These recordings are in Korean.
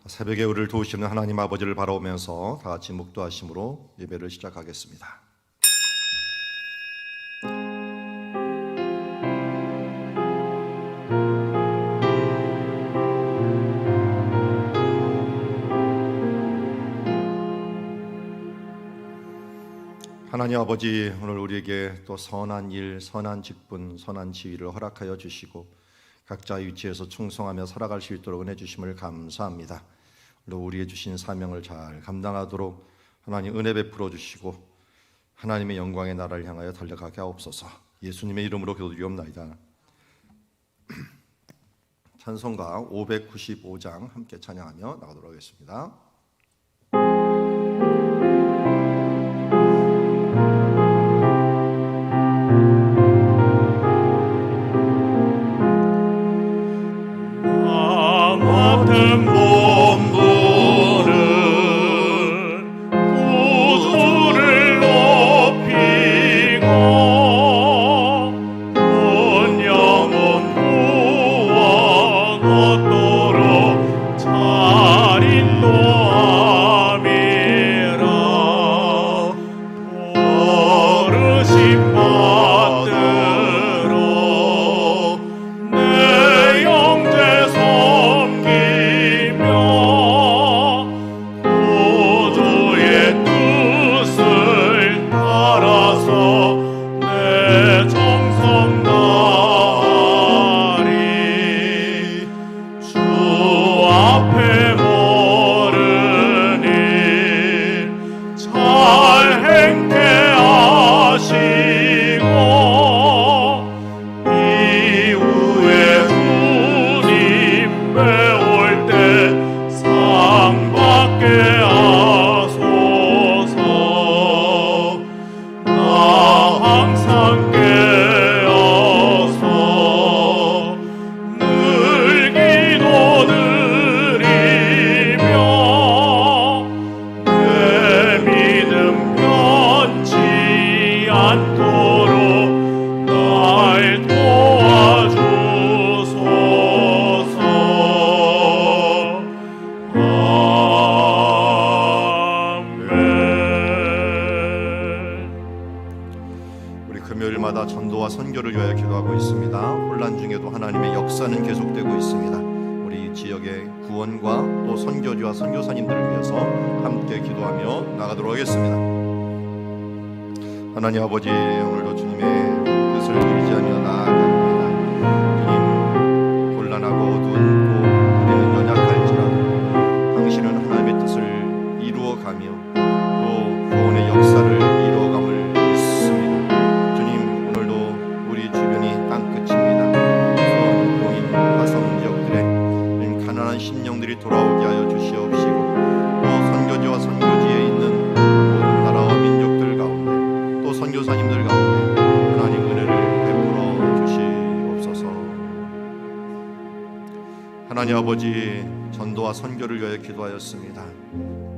새벽에 우리를 도우시는 하나님 아버지를 바라보면서 다 같이 묵도하심으로 예배를 시작하겠습니다. 하나님 아버지, 오늘 우리에게 또 선한 일, 선한 직분, 선한 지위를 허락하여 주시고 각자의 위치에서 충성하며 살아갈 수 있도록 은혜 주심을 감사합니다. 우리의 주신 사명을 잘 감당하도록 하나님 은혜 베풀어 주시고 하나님의 영광의 나라를 향하여 달려가게 하옵소서. 예수님의 이름으로 기도드리옵나이다. 찬송가 595장 함께 찬양하며 나가도록 하겠습니다. 금요일마다 전도와 선교를 위하여 기도하고 있습니다. 혼란 중에도 하나님의 역사는 계속되고 있습니다. 우리 지역의 구원과 또 선교지와 선교사님들을 위해서 함께 기도하며 나가도록 하겠습니다. 하나님 아버지, 오늘도 주님의 뜻을 의지하며 나아갑니다. 주님, 곤란하고 어두운 곳 우리는 연약할지라도 당신은 하나님의 뜻을 이루어가며 또 구원의 역사를 이루어감을 심령들이 돌아오게 하여 주시옵시고 또 선교지와 선교지에 있는 모든 나라와 민족들 가운데 또 선교사님들 가운데 하나님 은혜를 베풀어 주시옵소서. 하나님 아버지, 전도와 선교를 위하여 기도하였습니다.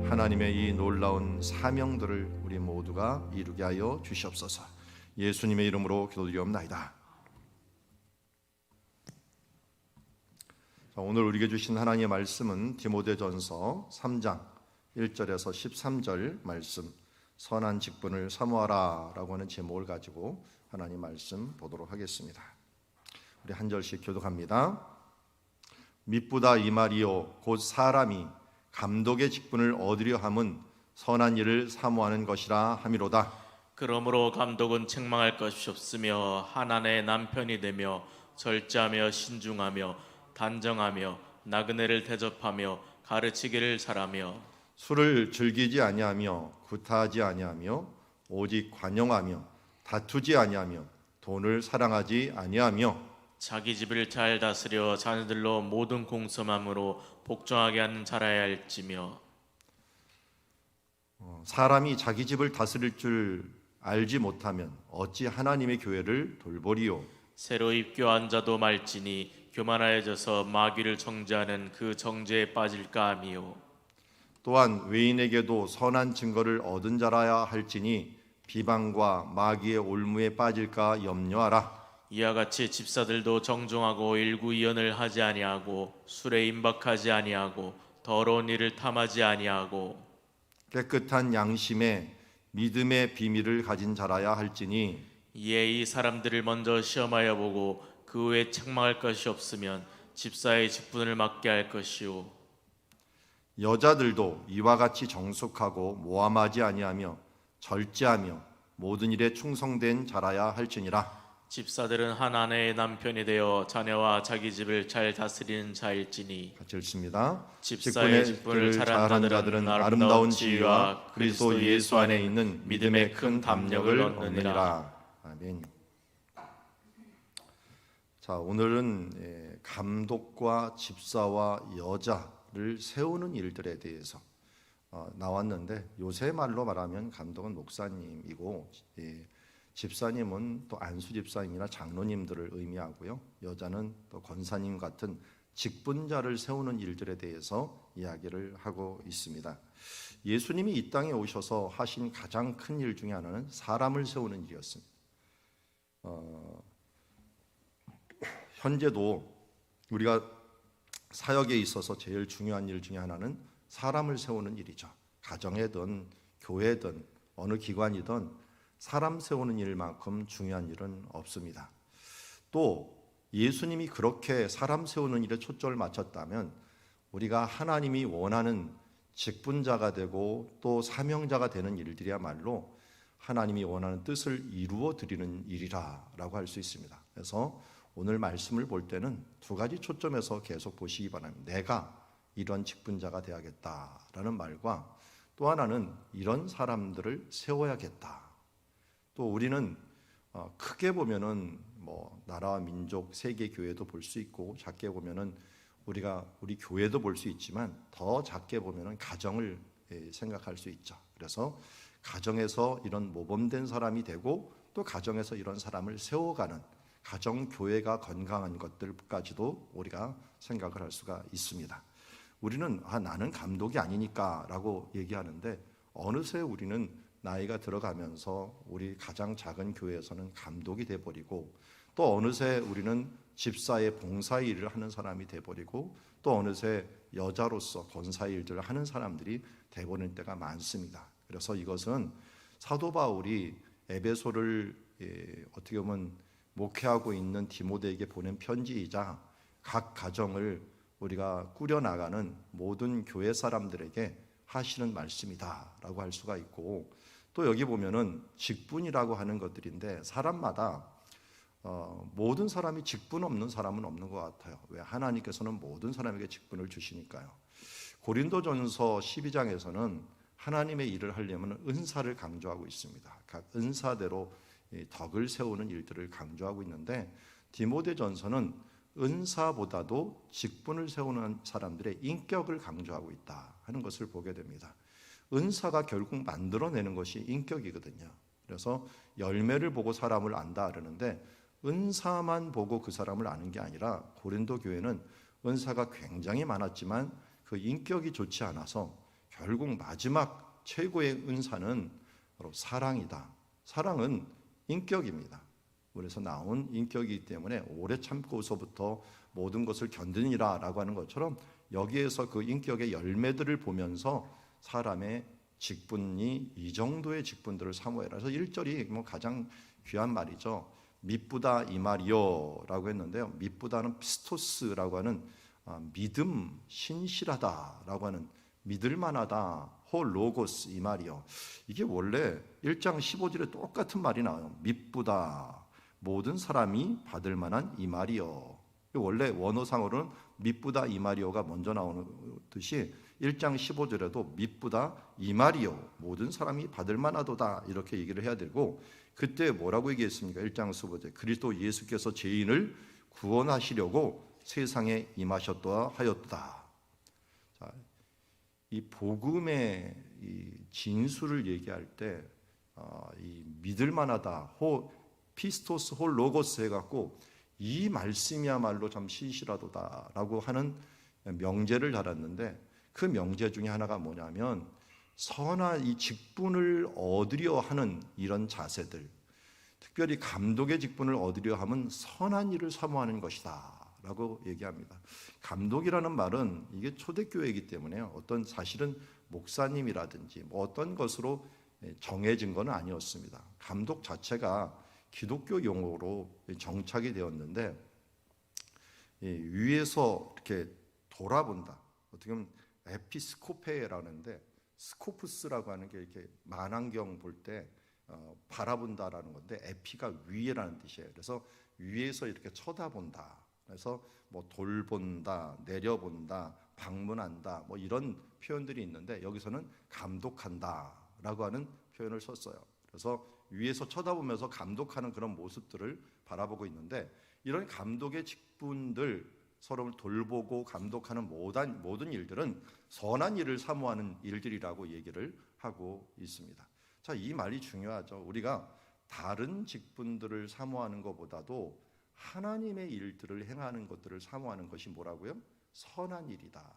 하나님의 이 놀라운 사명들을 우리 모두가 이루게 하여 주시옵소서. 예수님의 이름으로 기도드리옵나이다. 오늘 우리에게 주신 하나님의 말씀은 디모데전서 3장 1절에서 13절 말씀, 선한 직분을 사모하라 라고 하는 제목을 가지고 하나님 말씀 보도록 하겠습니다. 우리 한 절씩 교독합니다. 미쁘다 이 말이요 곧 사람이 감독의 직분을 얻으려 함은 선한 일을 사모하는 것이라 함이로다. 그러므로 감독은 책망할 것이 없으며 하나님의 남편이 되며 절제하며 신중하며 단정하며 나그네를 대접하며 가르치기를 잘하며 술을 즐기지 아니하며 구타하지 아니하며 오직 관용하며 다투지 아니하며 돈을 사랑하지 아니하며 자기 집을 잘 다스려 자녀들로 모든 공손함으로 복종하게 하는 자라야 할지며 사람이 자기 집을 다스릴 줄 알지 못하면 어찌 하나님의 교회를 돌보리요. 새로 입교한 자도 말지니 교만하여져서 마귀를 정죄하는 그 정죄에 빠질까 하미요. 또한 외인에게도 선한 증거를 얻은 자라야 할지니 비방과 마귀의 올무에 빠질까 염려하라. 이와 같이 집사들도 정종하고 일구이연을 하지 아니하고 술에 임박하지 아니하고 더러운 일을 탐하지 아니하고 깨끗한 양심에 믿음의 비밀을 가진 자라야 할지니 이에 이 사람들을 먼저 시험하여 보고 그 후에 책망할 것이 없으면 집사의 직분을 맡게 할 것이요 여자들도 이와 같이 정숙하고 모함하지 아니하며 절제하며 모든 일에 충성된 자라야 할지니라. 집사들은 한 아내의 남편이 되어 자녀와 자기 집을 잘 다스리는 자일지니 같이 읽습니다. 집사의 직분을 잘하는 자들은 아름다운 지위와 그리스도 예수 안에 있는 믿음의 큰 담력을 얻느니라. 아멘. 자, 오늘은 감독과 집사와 여자를 세우는 일들에 대해서 나왔는데, 요새 말로 말하면 감독은 목사님이고 집사님은 또 안수 집사님이나 장로님들을 의미하고요, 여자는 또 권사님 같은 직분자를 세우는 일들에 대해서 이야기를 하고 있습니다. 예수님이 이 땅에 오셔서 하신 가장 큰 일 중에 하나는 사람을 세우는 일이었습니다. 현재도 우리가 사역에 있어서 제일 중요한 일 중에 하나는 사람을 세우는 일이죠. 가정이든 교회든 어느 기관이든 사람 세우는 일만큼 중요한 일은 없습니다. 또 예수님이 그렇게 사람 세우는 일에 초점을 맞췄다면 우리가 하나님이 원하는 직분자가 되고 또 사명자가 되는 일들이야말로 하나님이 원하는 뜻을 이루어 드리는 일이라고 할 수 있습니다. 그래서 오늘 말씀을 볼 때는 두 가지 초점에서 계속 보시기 바랍니다. 내가 이런 직분자가 되어야겠다라는 말과 또 하나는 이런 사람들을 세워야겠다. 또 우리는 크게 보면은 뭐 나라와 민족, 세계 교회도 볼 수 있고, 작게 보면은 우리 교회도 볼 수 있지만 더 작게 보면은 가정을 생각할 수 있죠. 그래서 가정에서 이런 모범된 사람이 되고 또 가정에서 이런 사람을 세워가는 가정 교회가 건강한 것들까지도 우리가 생각을 할 수가 있습니다. 우리는 나는 감독이 아니니까라고 얘기하는데, 어느새 우리는 나이가 들어가면서 우리 가장 작은 교회에서는 감독이 돼버리고, 또 어느새 우리는 집사의 봉사 일을 하는 사람이 돼버리고, 또 어느새 여자로서 권사 일들을 하는 사람들이 돼버릴 때가 많습니다. 그래서 이것은 사도 바울이 에베소를 어떻게 보면 목회하고 있는 디모데에게 보낸 편지이자 각 가정을 우리가 꾸려나가는 모든 교회 사람들에게 하시는 말씀이다라고 할 수가 있고, 또 여기 보면은 직분이라고 하는 것들인데 사람마다 모든 사람이 직분 없는 사람은 없는 것 같아요. 왜? 하나님께서는 모든 사람에게 직분을 주시니까요. 고린도전서 12장에서는 하나님의 일을 하려면 은사를 강조하고 있습니다. 각 은사대로 덕을 세우는 일들을 강조하고 있는데, 디모데전서는 은사보다도 직분을 세우는 사람들의 인격을 강조하고 있다 하는 것을 보게 됩니다. 은사가 결국 만들어내는 것이 인격이거든요. 그래서 열매를 보고 사람을 안다 그러는데, 은사만 보고 그 사람을 아는 게 아니라 고린도 교회는 은사가 굉장히 많았지만 그 인격이 좋지 않아서 결국 마지막 최고의 은사는 바로 사랑이다. 사랑은 인격입니다. 그래서 나온 인격이기 때문에 오래 참고서부터 모든 것을 견디니라라고 하는 것처럼 여기에서 그 인격의 열매들을 보면서 사람의 직분이 이 정도의 직분들을 사모해라. 그래서 1절이 뭐 가장 귀한 말이죠. 미쁘다 이 말이요라고 했는데요. 미쁘다는 피스토스라고 하는 믿음, 신실하다라고 하는 믿을만하다, 홀로고스 이 말이요. 이게 원래 1장 15절에 똑같은 말이 나와요. 미쁘다, 모든 사람이 받을 만한 이 말이요. 원래 원어상으로는 미쁘다 이 말이요가 먼저 나오는 듯이 1장 15절에도 미쁘다 이 말이요, 모든 사람이 받을 만하도다 이렇게 얘기를 해야 되고, 그때 뭐라고 얘기했습니까? 1장 15절 그리스도 예수께서 죄인을 구원하시려고 세상에 임하셨다 하였다. 자, 이 복음의 이 진수를 얘기할 때 이 믿을 만하다, 피스토스 홀 로고스 해갖고 이 말씀이야말로 참 신실하도다라고 하는 명제를 달았는데, 그 명제 중에 하나가 뭐냐면 선한 이 직분을 얻으려 하는 이런 자세들, 특별히 감독의 직분을 얻으려 하면 선한 일을 사모하는 것이다 라고 얘기합니다. 감독이라는 말은 이게 초대교회이기 때문에 어떤 사실은 목사님이라든지 뭐 어떤 것으로 정해진 건 아니었습니다. 감독 자체가 기독교 용어로 정착이 되었는데 위에서 이렇게 돌아본다. 어떻게 보면 에피스코페라는데 스코프스라고 하는 게 이렇게 만안경 볼 때 바라본다라는 건데 에피가 위에라는 뜻이에요. 그래서 위에서 이렇게 쳐다본다. 그래서 뭐 돌본다, 내려본다, 방문한다, 뭐 이런 표현들이 있는데 여기서는 감독한다라고 하는 표현을 썼어요. 그래서 위에서 쳐다보면서 감독하는 그런 모습들을 바라보고 있는데 이런 감독의 직분들 서로를 돌보고 감독하는 모든 일들은 선한 일을 사모하는 일들이라고 얘기를 하고 있습니다. 자, 이 말이 중요하죠. 우리가 다른 직분들을 사모하는 것보다도 하나님의 일들을 행하는 것들을 사모하는 것이 뭐라고요? 선한 일이다.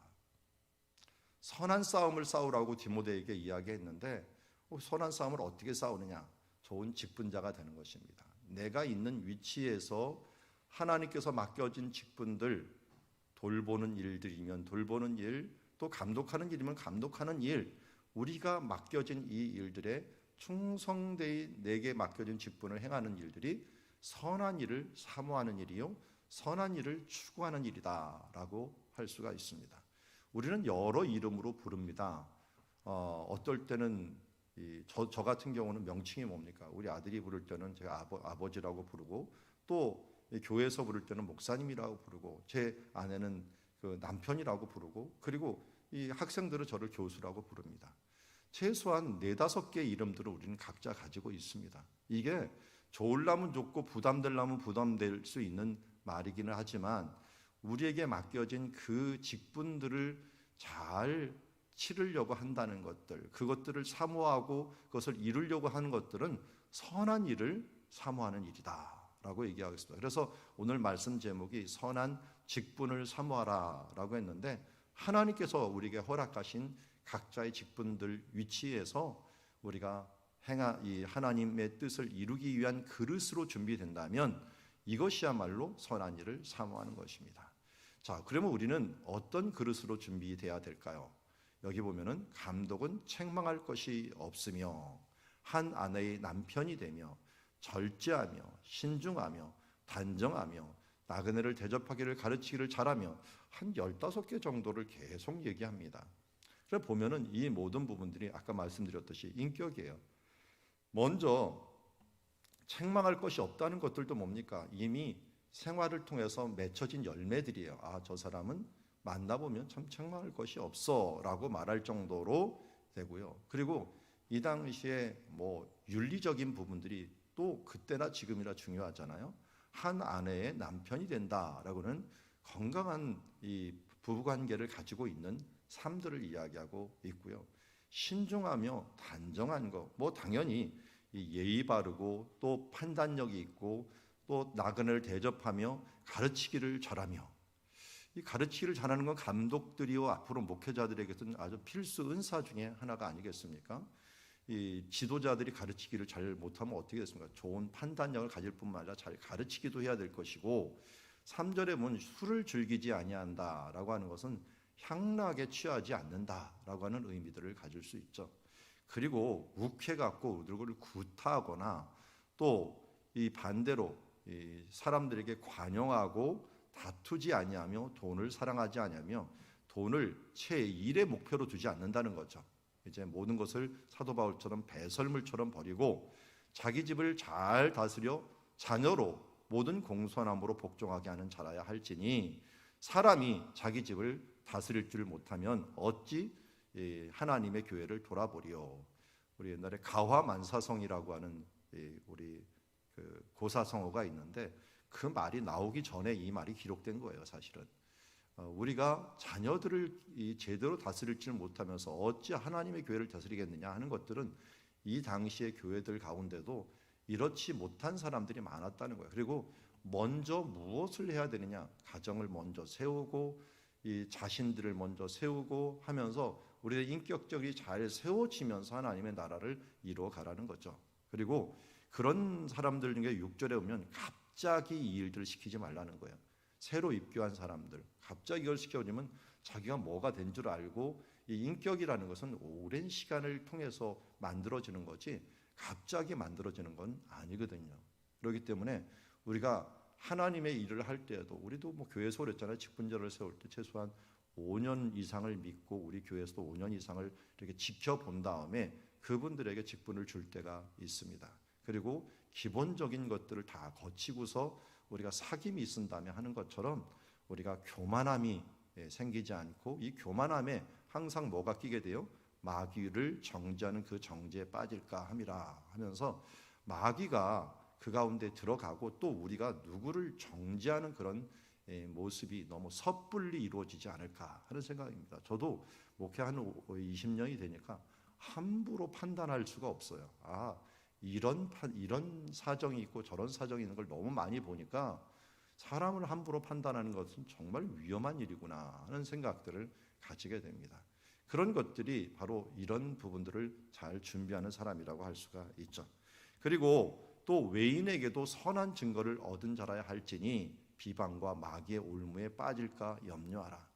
선한 싸움을 싸우라고 디모데에게 이야기했는데 선한 싸움을 어떻게 싸우느냐? 좋은 직분자가 되는 것입니다. 내가 있는 위치에서 하나님께서 맡겨진 직분들, 돌보는 일들이면 돌보는 일, 또 감독하는 일이면 감독하는 일, 우리가 맡겨진 이 일들에 충성되이 내게 맡겨진 직분을 행하는 일들이 선한 일을 사모하는 일이요 선한 일을 추구하는 일이다라고 할 수가 있습니다. 우리는 여러 이름으로 부릅니다. 어떨 때는 저 같은 경우는 명칭이 뭡니까? 우리 아들이 부를 때는 제가 아버지라고 부르고 또 교회에서 부를 때는 목사님이라고 부르고 제 아내는 그 남편이라고 부르고 그리고 이 학생들은 저를 교수라고 부릅니다. 최소한 4-5개의 이름들을 우리는 각자 가지고 있습니다. 이게 좋으려면 좋고 부담되려면 부담될 수 있는 말이기는 하지만 우리에게 맡겨진 그 직분들을 잘 치르려고 한다는 것들, 그것들을 사모하고 그것을 이루려고 하는 것들은 선한 일을 사모하는 일이다라고 얘기하겠습니다. 그래서 오늘 말씀 제목이 선한 직분을 사모하라라고 했는데 하나님께서 우리에게 허락하신 각자의 직분들 위치에서 우리가 이 하나님의 뜻을 이루기 위한 그릇으로 준비된다면 이것이야말로 선한 일을 사모하는 것입니다. 자, 그러면 우리는 어떤 그릇으로 준비돼야 될까요? 여기 보면은 감독은 책망할 것이 없으며 한 아내의 남편이 되며 절제하며 신중하며 단정하며 나그네를 대접하기를 가르치기를 잘하며 한 15개 정도를 계속 얘기합니다. 그래서 보면은 이 모든 부분들이 아까 말씀드렸듯이 인격이에요. 먼저 책망할 것이 없다는 것들도 뭡니까? 이미 생활을 통해서 맺혀진 열매들이에요. 아, 저 사람은 만나보면 참 책망할 것이 없어 라고 말할 정도로 되고요. 그리고 이 당시에 뭐 윤리적인 부분들이 또 그때나 지금이나 중요하잖아요. 한 아내의 남편이 된다라고는 건강한 이 부부관계를 가지고 있는 삶들을 이야기하고 있고요. 신중하며 단정한 것, 뭐 당연히 예의 바르고 또 판단력이 있고 또 나그네를 대접하며 가르치기를 잘하며 이 가르치기를 잘하는 건 감독들이요 앞으로 목회자들에게서는 아주 필수 은사 중에 하나가 아니겠습니까? 이 지도자들이 가르치기를 잘 못하면 어떻게 됐습니까? 좋은 판단력을 가질 뿐만 아니라 잘 가르치기도 해야 될 것이고 3절에 보면 술을 즐기지 아니한다라고 하는 것은 향락에 취하지 않는다라고 하는 의미들을 가질 수 있죠. 그리고 욱해 갖고 누구를 구타하거나 또 이 반대로 이 사람들에게 관용하고 다투지 아니하며 돈을 사랑하지 아니하며 돈을 제1의 목표로 두지 않는다는 거죠. 이제 모든 것을 사도 바울처럼 배설물처럼 버리고 자기 집을 잘 다스려 자녀로 모든 공손함으로 복종하게 하는 자라야 할지니 사람이 자기 집을 다스릴 줄 못하면 어찌 하나님의 교회를 돌아보리요. 우리 옛날에 가화만사성이라고 하는 우리 그 고사성어가 있는데 그 말이 나오기 전에 이 말이 기록된 거예요. 사실은 우리가 자녀들을 제대로 다스릴 줄 못하면서 어찌 하나님의 교회를 다스리겠느냐 하는 것들은 이 당시의 교회들 가운데도 이렇지 못한 사람들이 많았다는 거예요. 그리고 먼저 무엇을 해야 되느냐? 가정을 먼저 세우고 이 자신들을 먼저 세우고 하면서 우리의 인격적이 잘 세워지면서 하나님의 나라를 이루어 가라는 거죠. 그리고 그런 사람들 중에 6절에 보면 갑자기 이 일들을 시키지 말라는 거예요. 새로 입교한 사람들, 갑자기 이걸 시켜주면 자기가 뭐가 된 줄 알고, 이 인격이라는 것은 오랜 시간을 통해서 만들어지는 거지 갑자기 만들어지는 건 아니거든요. 그렇기 때문에 우리가 하나님의 일을 할 때에도, 우리도 뭐 교회에서 그랬잖아요. 직분자를 세울 때 최소한 5년 이상을 믿고 우리 교회에서도 5년 이상을 이렇게 지켜본 다음에 그분들에게 직분을 줄 때가 있습니다. 그리고 기본적인 것들을 다 거치고서 우리가 사귐이 있은 다음에 하는 것처럼 우리가 교만함이 생기지 않고, 이 교만함에 항상 뭐가 끼게 돼요? 마귀를 정죄하는 그 정죄에 빠질까 함이라 하면서 마귀가 그 가운데 들어가고 또 우리가 누구를 정죄하는 그런 모습이 너무 섣불리 이루어지지 않을까 하는 생각입니다. 저도 목회 한 20년이 되니까 함부로 판단할 수가 없어요. 이런 사정이 있고 저런 사정이 있는 걸 너무 많이 보니까 사람을 함부로 판단하는 것은 정말 위험한 일이구나 하는 생각들을 가지게 됩니다. 그런 것들이 바로 이런 부분들을 잘 준비하는 사람이라고 할 수가 있죠. 그리고 또 외인에게도 선한 증거를 얻은 자라야 할지니 비방과 마귀의 올무에 빠질까 염려하라.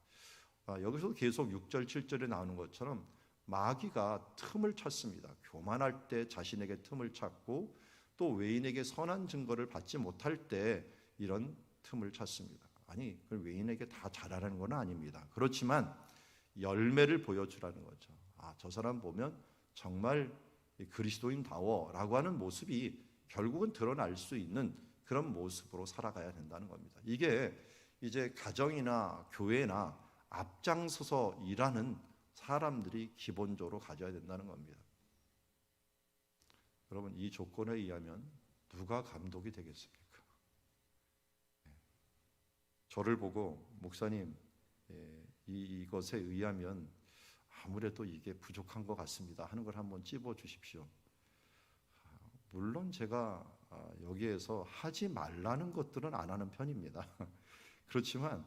여기서도 계속 6절 7절에 나오는 것처럼 마귀가 틈을 찾습니다. 교만할 때 자신에게 틈을 찾고 또 외인에게 선한 증거를 받지 못할 때 이런 틈을 찾습니다. 아니, 그 외인에게 다 잘하라는 건 아닙니다. 그렇지만 열매를 보여주라는 거죠. 저 사람 보면 정말 그리스도인다워라고 하는 모습이 결국은 드러날 수 있는 그런 모습으로 살아가야 된다는 겁니다. 이게 이제 가정이나 교회나 앞장서서 일하는 사람들이 기본적으로 가져야 된다는 겁니다. 여러분, 이 조건에 의하면 누가 감독이 되겠습니까? 저를 보고 목사님, 이것에 의하면 아무래도 이게 부족한 것 같습니다 하는 걸 한번 찝어 주십시오. 물론 제가 여기에서 하지 말라는 것들은 안 하는 편입니다. 그렇지만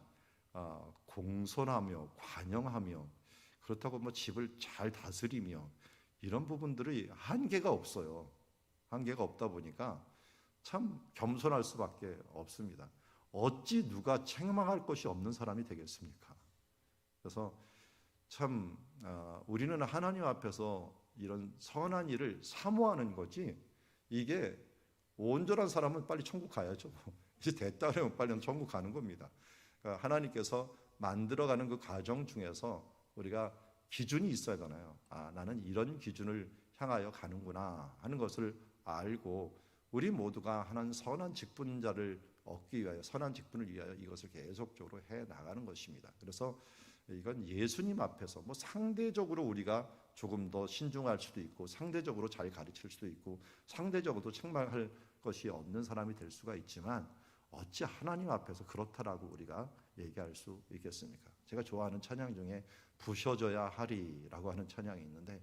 공손하며 관영하며 그렇다고 뭐 집을 잘 다스리며 이런 부분들이 한계가 없어요. 한계가 없다 보니까 참 겸손할 수밖에 없습니다. 어찌 누가 책망할 것이 없는 사람이 되겠습니까? 그래서 참 우리는 하나님 앞에서 이런 선한 일을 사모하는 거지, 이게 온전한 사람은 빨리 천국 가야죠. 이제 됐다 그러면 빨리 천국 가는 겁니다. 그러니까 하나님께서 만들어가는 그 과정 중에서 우리가 기준이 있어야 하잖아요. 나는 이런 기준을 향하여 가는구나 하는 것을 알고 우리 모두가 하나님 선한 직분자를 얻기 위하여, 선한 직분을 위하여 이것을 계속적으로 해 나가는 것입니다. 그래서 이건 예수님 앞에서 뭐 상대적으로 우리가 조금 더 신중할 수도 있고, 상대적으로 잘 가르칠 수도 있고, 상대적으로도 책망할 것이 없는 사람이 될 수가 있지만 어찌 하나님 앞에서 그렇다라고 우리가 얘기할 수 있겠습니까? 제가 좋아하는 찬양 중에 부셔져야 하리라고 하는 찬양이 있는데,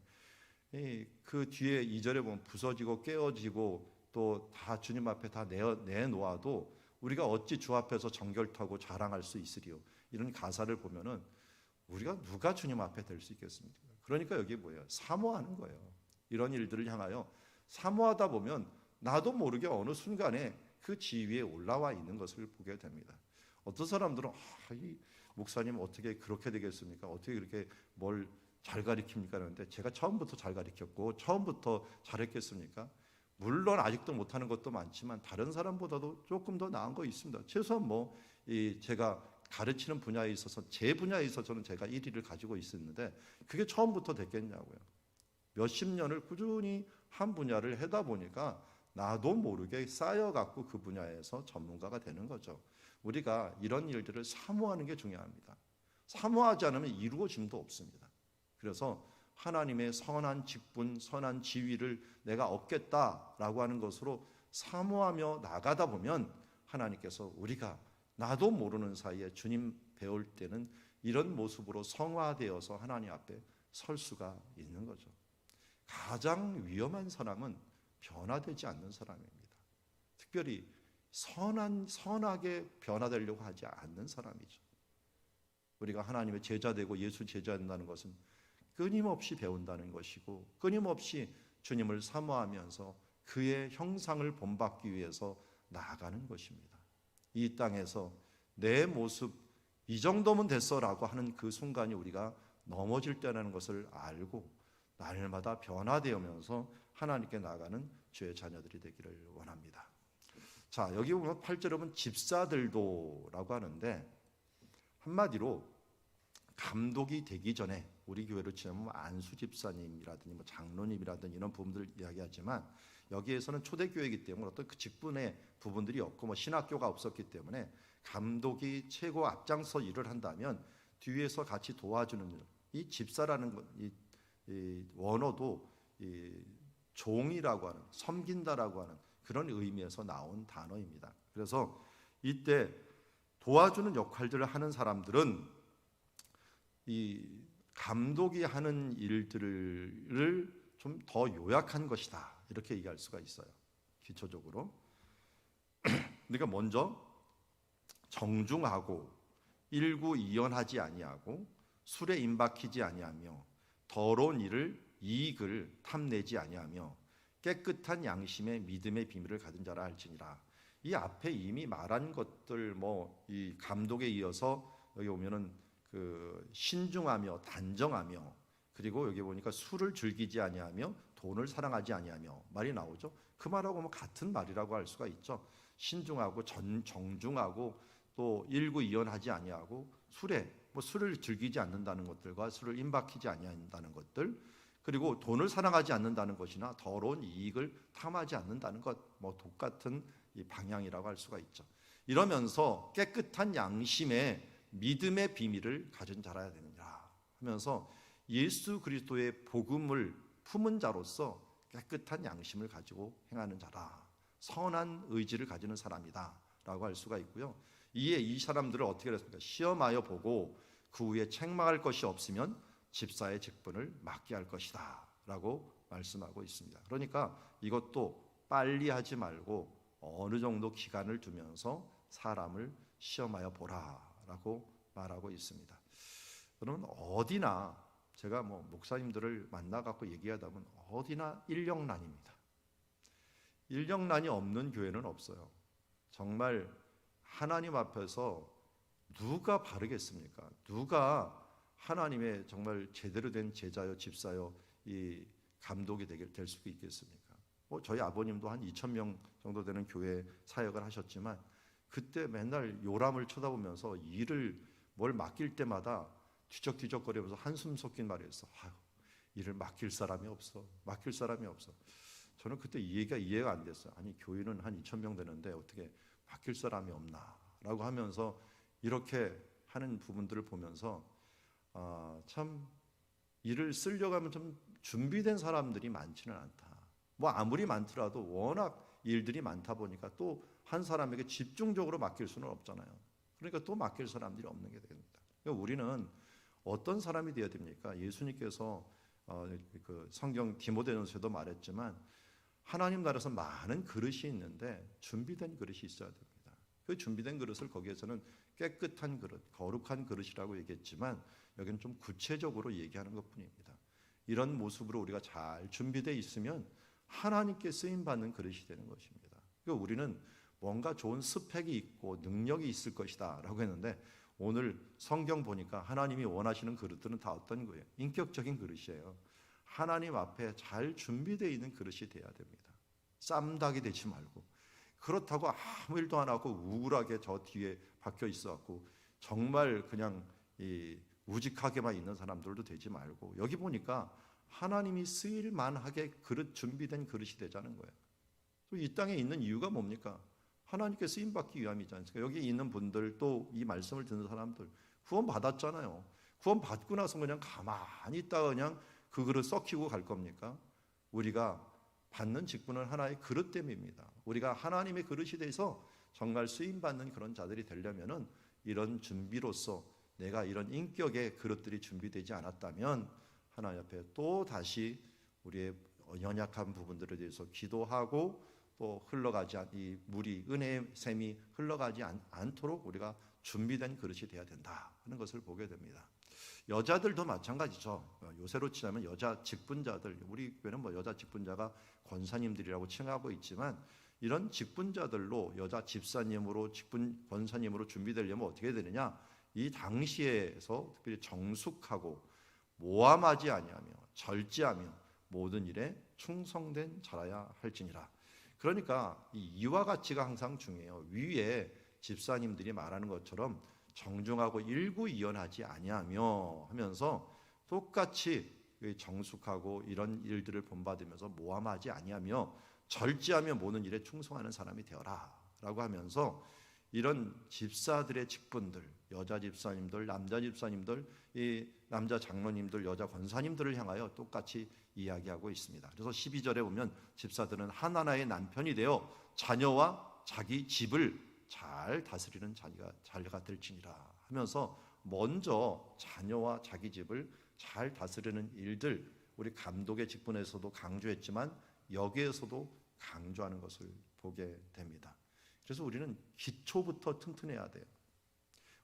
그 뒤에 2절에 보면 부서지고 깨어지고 또 다 주님 앞에 다 내놓아도 우리가 어찌 주 앞에서 정결하고 자랑할 수 있으리요, 이런 가사를 보면은 우리가 누가 주님 앞에 될 수 있겠습니까? 그러니까 여기 뭐예요? 사모하는 거예요. 이런 일들을 향하여 사모하다 보면 나도 모르게 어느 순간에 그 지위에 올라와 있는 것을 보게 됩니다. 어떤 사람들은 이 목사님 어떻게 그렇게 되겠습니까? 어떻게 그렇게 뭘 잘 가르칩니까? 그러는데 제가 처음부터 잘 가르쳤고 처음부터 잘했겠습니까? 물론 아직도 못하는 것도 많지만 다른 사람보다도 조금 더 나은 거 있습니다. 최소한 제가 가르치는 분야에 있어서, 제 분야에 있어서는 제가 1위를 가지고 있었는데 그게 처음부터 됐겠냐고요. 몇십 년을 꾸준히 한 분야를 하다 보니까 나도 모르게 쌓여갖고 그 분야에서 전문가가 되는 거죠. 우리가 이런 일들을 사모하는 게 중요합니다. 사모하지 않으면 이루어짐도 없습니다. 그래서 하나님의 선한 직분, 선한 지위를 내가 얻겠다라고 하는 것으로 사모하며 나가다 보면 하나님께서 우리가 나도 모르는 사이에 주님 배울 때는 이런 모습으로 성화되어서 하나님 앞에 설 수가 있는 거죠. 가장 위험한 사람은 변화되지 않는 사람입니다. 특별히 선하게 변화되려고 하지 않는 사람이죠. 우리가 하나님의 제자 되고 예수 제자 된다는 것은 끊임없이 배운다는 것이고, 끊임없이 주님을 사모하면서 그의 형상을 본받기 위해서 나아가는 것입니다. 이 땅에서 내 모습 이 정도면 됐어라고 하는 그 순간이 우리가 넘어질 때라는 것을 알고 날마다 변화되면서 하나님께 나가는 주의 자녀들이 되기를 원합니다. 자, 여기 보면 8절에 보면 집사들도라고 하는데 한마디로 감독이 되기 전에 우리 교회로 치면 안수 집사님이라든지 뭐 장로님이라든지 이런 부분들을 이야기하지만 여기에서는 초대교회이기 때문에 어떤 그 직분의 부분들이 없고 뭐 신학교가 없었기 때문에 감독이 최고 앞장서 일을 한다면 뒤에서 같이 도와주는 일, 이 집사라는 것, 이 원어도 이 종이라고 하는 섬긴다라고 하는 그런 의미에서 나온 단어입니다. 그래서 이때 도와주는 역할들을 하는 사람들은 이 감독이 하는 일들을 좀 더 요약한 것이다 이렇게 얘기할 수가 있어요. 기초적으로 그러니까 먼저 정중하고 일구이연하지 아니하고 술에 임박히지 아니하며 더러운 이익을 탐내지 아니하며 깨끗한 양심의 믿음의 비밀을 가진 자라 할지니라. 이 앞에 이미 말한 것들 뭐 이 감독에 이어서 여기 보면은 그 신중하며 단정하며 그리고 여기 보니까 술을 즐기지 아니하며 돈을 사랑하지 아니하며 말이 나오죠. 그 말하고 뭐 같은 말이라고 할 수가 있죠. 신중하고 정중하고 또 일구이연하지 아니하고 술을 즐기지 않는다는 것들과 술을 임박히지 아니한다는 것들 그리고 돈을 사랑하지 않는다는 것이나 더러운 이익을 탐하지 않는다는 것 뭐 똑같은 이 방향이라고 할 수가 있죠. 이러면서 깨끗한 양심의 믿음의 비밀을 가진 자라야 되느니라 하면서 예수 그리스도의 복음을 품은 자로서 깨끗한 양심을 가지고 행하는 자라 선한 의지를 가지는 사람이다 라고 할 수가 있고요. 이에 이 사람들을 어떻게 했습니까? 시험하여 보고 그 후에 책망할 것이 없으면 집사의 직분을 맡게 할 것이다 라고 말씀하고 있습니다. 그러니까 이것도 빨리 하지 말고 어느 정도 기간을 두면서 사람을 시험하여 보라 라고 말하고 있습니다. 여러분 어디나 제가 뭐 목사님들을 만나갖고 얘기하다 보면 어디나 인력난입니다. 인력난이 없는 교회는 없어요. 정말 하나님 앞에서 누가 바르겠습니까? 누가 하나님의 정말 제대로 된 제자요 집사요 이 감독이 될 수 있겠습니까? 뭐 저희 아버님도 한 2,000명 정도 되는 교회 사역을 하셨지만 그때 맨날 요람을 쳐다보면서 일을 뭘 맡길 때마다 뒤적뒤적거리면서 한숨 섞인 말이 있어. 아유, 일을 맡길 사람이 없어. 맡길 사람이 없어. 저는 그때 이해가 안 됐어요. 아니 교회는 한 2,000명 되는데 어떻게 맡길 사람이 없나 라고 하면서 이렇게 하는 부분들을 보면서 참 일을 쓰려고 하면 좀 준비된 사람들이 많지는 않다. 뭐 아무리 많더라도 워낙 일들이 많다 보니까 또 한 사람에게 집중적으로 맡길 수는 없잖아요. 그러니까 또 맡길 사람들이 없는 게 됩니다. 그러니까 우리는 어떤 사람이 되어야 됩니까? 예수님께서 그 성경 디모데전서에도 말했지만 하나님 나라에서 많은 그릇이 있는데 준비된 그릇이 있어야 됩니다. 그 준비된 그릇을 거기에서는 깨끗한 그릇, 거룩한 그릇이라고 얘기했지만 여기는 좀 구체적으로 얘기하는 것뿐입니다. 이런 모습으로 우리가 잘 준비되어 있으면 하나님께 쓰임받는 그릇이 되는 것입니다. 그러니까 우리는 뭔가 좋은 스펙이 있고 능력이 있을 것이다 라고 했는데 오늘 성경 보니까 하나님이 원하시는 그릇들은 다 어떤 거예요? 인격적인 그릇이에요. 하나님 앞에 잘 준비되어 있는 그릇이 돼야 됩니다. 쌈닭이 되지 말고 그렇다고 아무 일도 안 하고 우울하게 저 뒤에 박혀 있어갖고 정말 그냥 우직하게만 있는 사람들도 되지 말고 여기 보니까 하나님이 쓰일 만하게 준비된 그릇이 되자는 거예요. 이 땅에 있는 이유가 뭡니까? 하나님께 쓰임 받기 위함이지 않습니까? 여기 있는 분들 또 이 말씀을 듣는 사람들 구원 받았잖아요. 구원 받고 나서 그냥 가만히 있다가 그냥 그 그릇 썩히고 갈 겁니까? 우리가 받는 직분은 하나의 그릇됨입니다. 우리가 하나님의 그릇이 돼서 정말 쓰임 받는 그런 자들이 되려면은 이런 준비로서 내가 이런 인격의 그릇들이 준비되지 않았다면 하나님 앞에 또 다시 우리의 연약한 부분들에 대해서 기도하고 또 흘러가지 이 물이 은혜의 샘이 흘러가지 않도록 우리가 준비된 그릇이 되어야 된다 하는 것을 보게 됩니다. 여자들도 마찬가지죠. 요새로 치자면 여자 직분자들, 우리 교회는 뭐 여자 직분자가 권사님들이라고 칭하고 있지만 이런 직분자들로 여자 집사님으로 직분 권사님으로 준비되려면 어떻게 되느냐? 이 당시에서 특별히 정숙하고 모함하지 아니하며 절제하며 모든 일에 충성된 자라야 할지니라. 그러니까 이와 같이가 항상 중요해요. 위에 집사님들이 말하는 것처럼 정중하고 일구이연하지 아니하며 하면서 똑같이 정숙하고 이런 일들을 본받으면서 모함하지 아니하며 절제하며 모든 일에 충성하는 사람이 되어라라고 하면서 이런 집사들의 직분들, 여자 집사님들, 남자 집사님들, 이 남자 장로님들, 여자 권사님들을 향하여 똑같이 이야기하고 있습니다. 그래서 12절에 보면 집사들은 하나하나의 남편이 되어 자녀와 자기 집을 잘 다스리는 자녀가 될지니라 하면서 먼저 자녀와 자기 집을 잘 다스리는 일들, 우리 감독의 직분에서도 강조했지만 여기에서도 강조하는 것을 보게 됩니다. 그래서 우리는 기초부터 튼튼해야 돼요.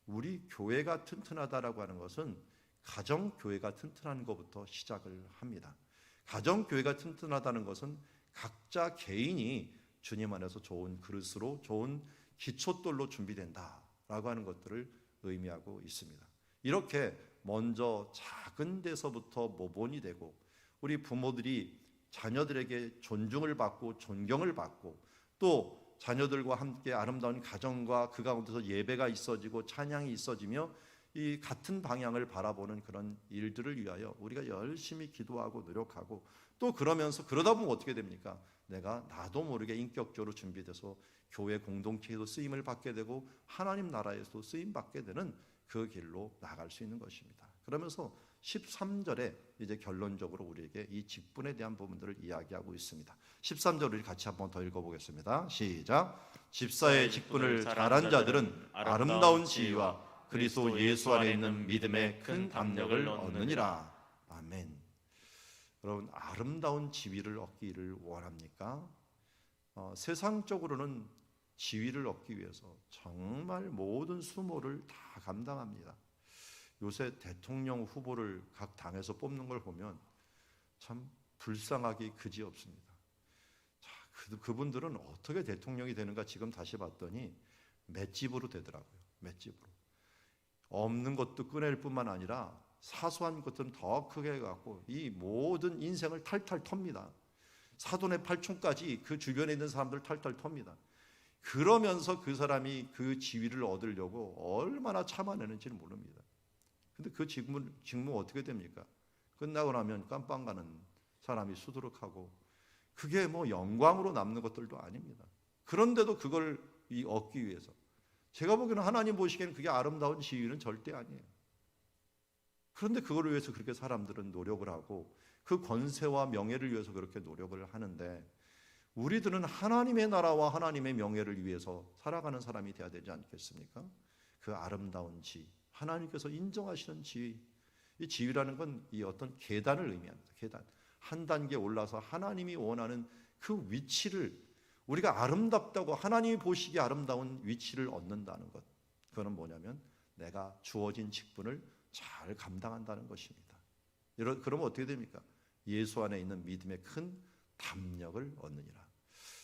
우리 교회가 튼튼하다라고 하는 것은 가정교회가 튼튼한 것부터 시작을 합니다. 가정교회가 튼튼하다는 것은 각자 개인이 주님 안에서 좋은 그릇으로, 좋은 기초돌로 준비된다라고 하는 것들을 의미하고 있습니다. 이렇게 먼저 작은 데서부터 모본이 되고 우리 부모들이 자녀들에게 존중을 받고 존경을 받고 또 자녀들과 함께 아름다운 가정과 그 가운데서 예배가 있어지고 찬양이 있어지며 이 같은 방향을 바라보는 그런 일들을 위하여 우리가 열심히 기도하고 노력하고 또 그러다 보면 어떻게 됩니까? 나도 모르게 인격적으로 준비돼서 교회 공동체에도 쓰임을 받게 되고 하나님 나라에서도 쓰임 받게 되는 그 길로 나갈 수 있는 것입니다. 그러면서 13절에 이제 결론적으로 우리에게 이 직분에 대한 부분들을 이야기하고 있습니다. 13절을 같이 한번 더 읽어보겠습니다. 시작. 집사의 직분을 잘한 자들은 아름다운 지위와 그리스도 예수 안에 있는 믿음의 큰 담력을 얻느니라. 아멘. 여러분, 아름다운 지위를 얻기를 원합니까? 세상적으로는 지위를 얻기 위해서 정말 모든 수모를 다 감당합니다. 요새 대통령 후보를 각 당에서 뽑는 걸 보면 참 불쌍하기 그지없습니다. 그분들은 어떻게 대통령이 되는가 지금 다시 봤더니 맷집으로 되더라고요. 맷집으로. 없는 것도 꺼낼 뿐만 아니라 사소한 것들은 더 크게 해갖고 이 모든 인생을 탈탈 텁니다. 사돈의 팔촌까지 그 주변에 있는 사람들 탈탈 텁니다. 그러면서 그 사람이 그 지위를 얻으려고 얼마나 참아내는지는 모릅니다. 근데 그 직무 어떻게 됩니까? 끝나고 나면 깜빵 가는 사람이 수두룩하고 그게 뭐 영광으로 남는 것들도 아닙니다. 그런데도 그걸 얻기 위해서 제가 보기에는 하나님 보시기에는 그게 아름다운 지위는 절대 아니에요. 그런데 그걸 위해서 그렇게 사람들은 노력을 하고 그 권세와 명예를 위해서 그렇게 노력을 하는데 우리들은 하나님의 나라와 하나님의 명예를 위해서 살아가는 사람이 되어야 되지 않겠습니까? 그 아름다운 지위, 하나님께서 인정하시는 지위, 이 지위라는 건 이 어떤 계단을 의미합니다. 계단. 한 단계 올라서 하나님이 원하는 그 위치를 우리가 아름답다고 하나님이 보시기에 아름다운 위치를 얻는다는 것. 그거는 뭐냐면 내가 주어진 직분을 잘 감당한다는 것입니다. 그러면 어떻게 됩니까? 예수 안에 있는 믿음의 큰 담력을 얻느니라.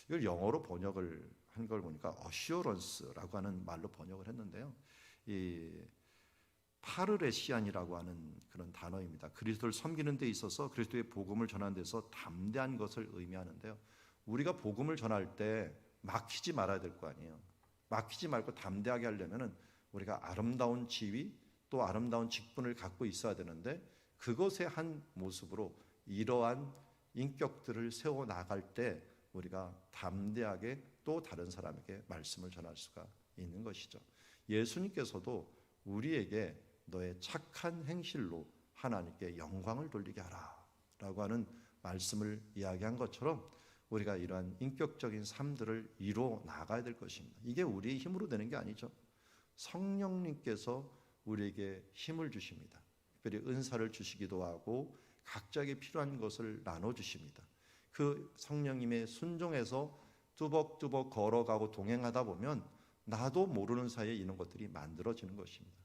이걸 영어로 번역을 한 걸 보니까 assurance라고 하는 말로 번역을 했는데요. 이 파르레시안이라고 하는 그런 단어입니다. 그리스도를 섬기는 데 있어서 그리스도의 복음을 전하는 데서 담대한 것을 의미하는데요. 우리가 복음을 전할 때 막히지 말아야 될 거 아니에요. 막히지 말고 담대하게 하려면은 우리가 아름다운 지위 또 아름다운 직분을 갖고 있어야 되는데 그것의 한 모습으로 이러한 인격들을 세워 나갈 때 우리가 담대하게 또 다른 사람에게 말씀을 전할 수가 있는 것이죠. 예수님께서도 우리에게 너의 착한 행실로 하나님께 영광을 돌리게 하라 라고 하는 말씀을 이야기한 것처럼 우리가 이러한 인격적인 삶들을 이루어 나가야 될 것입니다. 이게 우리의 힘으로 되는 게 아니죠. 성령님께서 우리에게 힘을 주십니다. 특별히 은사를 주시기도 하고 각자에게 필요한 것을 나눠주십니다. 그 성령님의 순종에서 뚜벅뚜벅 걸어가고 동행하다 보면 나도 모르는 사이에 이런 것들이 만들어지는 것입니다.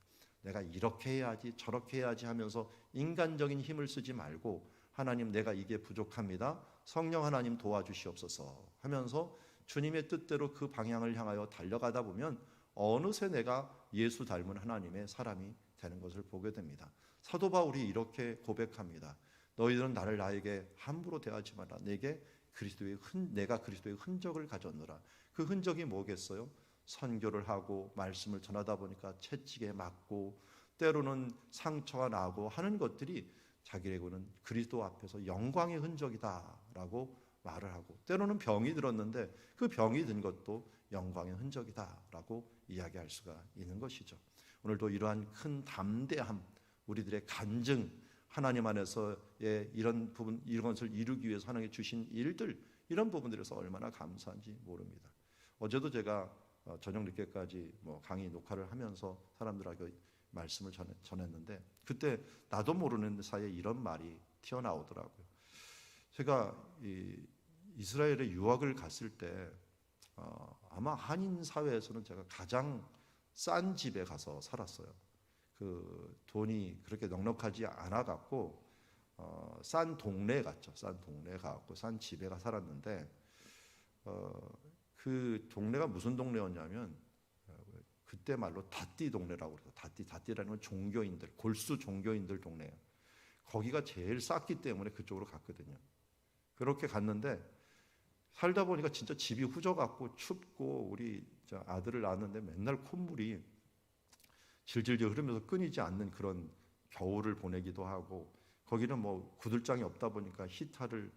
내가 이렇게 해야지 저렇게 해야지 하면서 인간적인 힘을 쓰지 말고 하나님 내가 이게 부족합니다. 성령 하나님 도와주시옵소서 하면서 주님의 뜻대로 그 방향을 향하여 달려가다 보면 어느새 내가 예수 닮은 하나님의 사람이 되는 것을 보게 됩니다. 사도 바울이 이렇게 고백합니다. 너희들은 나에게 함부로 대하지 마라. 내가 그리스도의 흔적을 가졌노라. 그 흔적이 뭐겠어요? 선교를 하고 말씀을 전하다 보니까 채찍에 맞고 때로는 상처가 나고 하는 것들이 자기에게는 그리스도 앞에서 영광의 흔적이다라고 말을 하고, 때로는 병이 들었는데 그 병이 든 것도 영광의 흔적이다라고 이야기할 수가 있는 것이죠. 오늘도 이러한 큰 담대함, 우리들의 간증, 하나님 안에서의 이런 부분, 이런 것을 이루기 위해서 하나님이 주신 일들, 이런 부분들에서 얼마나 감사한지 모릅니다. 어제도 제가 저녁 늦게까지 강의 녹화를 하면서 사람들에게 말씀을 전했는데, 그때 나도 모르는 사이에 이런 말이 튀어나오더라고요. 제가 이스라엘에 유학을 갔을 때 아마 한인 사회에서는 제가 가장 싼 집에 가서 살았어요. 그 돈이 그렇게 넉넉하지 않아 갖고 싼 동네에 갔죠. 싼 동네에 가고 싼 집에 가 살았는데 그 동네가 무슨 동네였냐면 그때 말로 다띠 동네라고 그래요. 다띠라는 건 종교인들, 골수 종교인들 동네예요. 거기가 제일 쌌기 때문에 그쪽으로 갔거든요. 그렇게 갔는데 살다 보니까 진짜 집이 후져갖고 춥고, 우리 아들을 낳았는데 맨날 콧물이 질질질 흐르면서 끊이지 않는 그런 겨울을 보내기도 하고, 거기는 구들장이 없다 보니까 히터를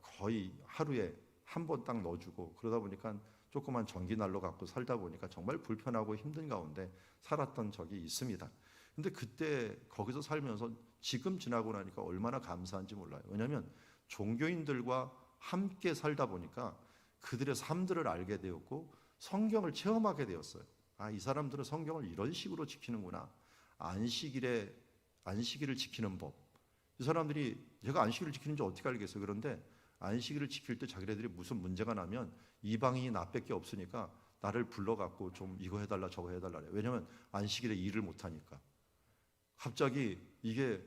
거의 하루에 한 번 딱 넣어주고, 그러다 보니까 조그만 전기난로 갖고 살다 보니까 정말 불편하고 힘든 가운데 살았던 적이 있습니다. 근데 그때 거기서 살면서 지금 지나고 나니까 얼마나 감사한지 몰라요. 왜냐하면 종교인들과 함께 살다 보니까 그들의 삶들을 알게 되었고 성경을 체험하게 되었어요. 이 사람들은 성경을 이런 식으로 지키는구나. 안식일을 지키는 법. 이 사람들이 제가 안식일을 지키는지 어떻게 알겠어요? 그런데 안식일을 지킬 때 자기네들이 무슨 문제가 나면 이방인이 나밖에 없으니까 나를 불러갖고 좀 이거 해달라 저거 해달라 그래요. 왜냐하면 안식일에 일을 못하니까. 갑자기 이게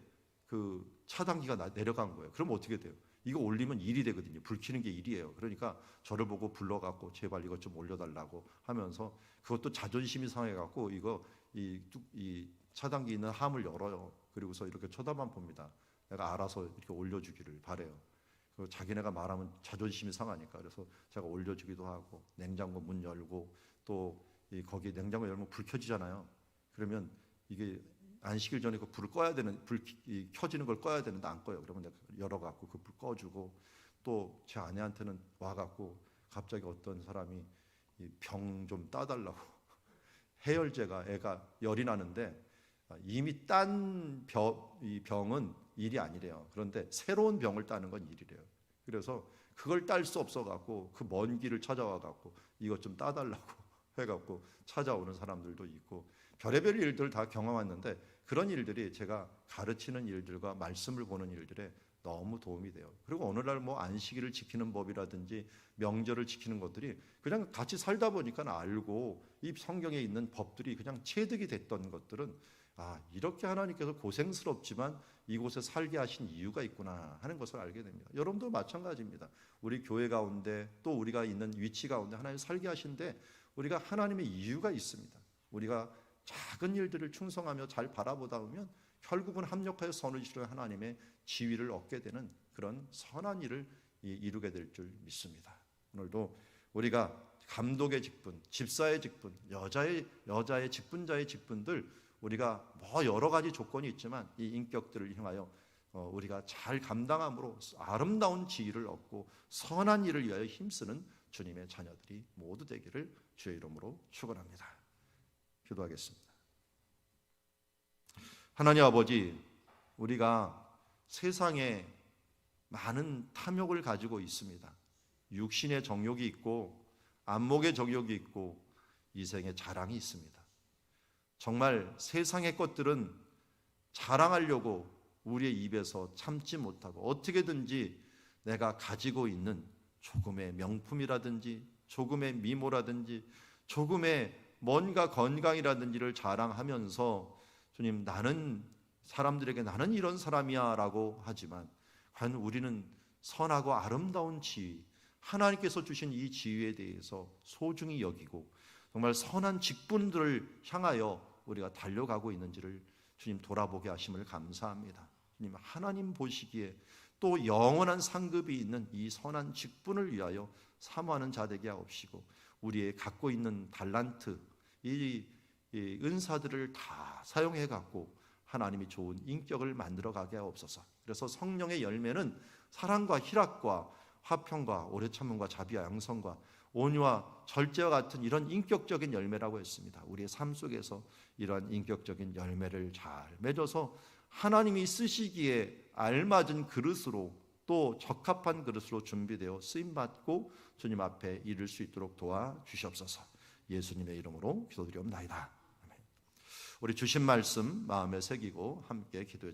그 차단기가 내려간 거예요. 그럼 어떻게 돼요? 이거 올리면 일이 되거든요. 불 켜는 게 일이에요. 그러니까 저를 보고 불러갖고 제발 이것 좀 올려달라고 하면서, 그것도 자존심이 상해갖고 이 차단기 있는 함을 열어요. 그리고서 이렇게 쳐다만 봅니다. 내가 알아서 이렇게 올려주기를 바래요. 자기네가 말하면 자존심이 상하니까. 그래서 제가 올려주기도 하고, 냉장고 문 열고, 또 거기 냉장고 열면 불 켜지잖아요. 그러면 이게 안식일 전에 그 불을 꺼야 되는, 켜지는 걸 꺼야 되는데 안 꺼요. 그러면 내가 열어갖고 그 불 꺼주고, 또 제 아내한테는 와갖고 갑자기 어떤 사람이 병 좀 따달라고 해열제가, 애가 열이 나는데 이미 딴 병은 일이 아니래요. 그런데 새로운 병을 따는 건 일이래요. 그래서 그걸 딸 수 없어갖고 그 먼 길을 찾아와갖고 이것 좀 따달라고 해갖고 찾아오는 사람들도 있고, 별의별 일들을 다 경험했는데 그런 일들이 제가 가르치는 일들과 말씀을 보는 일들에 너무 도움이 돼요. 그리고 오늘날 안식일을 지키는 법이라든지 명절을 지키는 것들이 그냥 같이 살다 보니까 알고, 이 성경에 있는 법들이 그냥 체득이 됐던 것들은 이렇게 하나님께서 고생스럽지만 이곳에 살게 하신 이유가 있구나 하는 것을 알게 됩니다. 여러분도 마찬가지입니다. 우리 교회 가운데, 또 우리가 있는 위치 가운데 하나님 살게 하신데 우리가 하나님의 이유가 있습니다. 우리가 작은 일들을 충성하며 잘 바라보다 보면 결국은 합력하여 선을 이루는 하나님의 지위를 얻게 되는 그런 선한 일을 이루게 될 줄 믿습니다. 오늘도 우리가 감독의 직분, 집사의 직분, 여자의 직분자의 직분들, 우리가 여러 가지 조건이 있지만 이 인격들을 향하여 우리가 잘 감당함으로 아름다운 지위를 얻고 선한 일을 위하여 힘쓰는 주님의 자녀들이 모두 되기를 주의 이름으로 축원합니다. 기도하겠습니다. 하나님 아버지, 우리가 세상에 많은 탐욕을 가지고 있습니다. 육신의 정욕이 있고 안목의 정욕이 있고 이생의 자랑이 있습니다. 정말 세상의 것들은 자랑하려고 우리의 입에서 참지 못하고 어떻게든지 내가 가지고 있는 조금의 명품이라든지 조금의 미모라든지 조금의 뭔가 건강이라든지를 자랑하면서, 주님, 나는 사람들에게 나는 이런 사람이야 라고 하지만 과연 우리는 선하고 아름다운 지위, 하나님께서 주신 이 지위에 대해서 소중히 여기고 정말 선한 직분들을 향하여 우리가 달려가고 있는지를 주님 돌아보게 하심을 감사합니다. 주님, 하나님 보시기에 또 영원한 상급이 있는 이 선한 직분을 위하여 사모하는 자 되게 하옵시고, 우리의 갖고 있는 달란트, 이 은사들을 다 사용해 갖고 하나님이 좋은 인격을 만들어 가게 하옵소서. 그래서 성령의 열매는 사랑과 희락과 화평과 오래 참음과 자비와 양성과 온유와 절제와 같은 이런 인격적인 열매라고 했습니다. 우리의 삶 속에서 이러한 인격적인 열매를 잘 맺어서 하나님이 쓰시기에 알맞은 그릇으로, 또 적합한 그릇으로 준비되어 쓰임받고 주님 앞에 이를 수 있도록 도와주시옵소서. 예수님의 이름으로 기도드리옵나이다. 아멘. 우리 주신 말씀 마음에 새기고 함께 기도해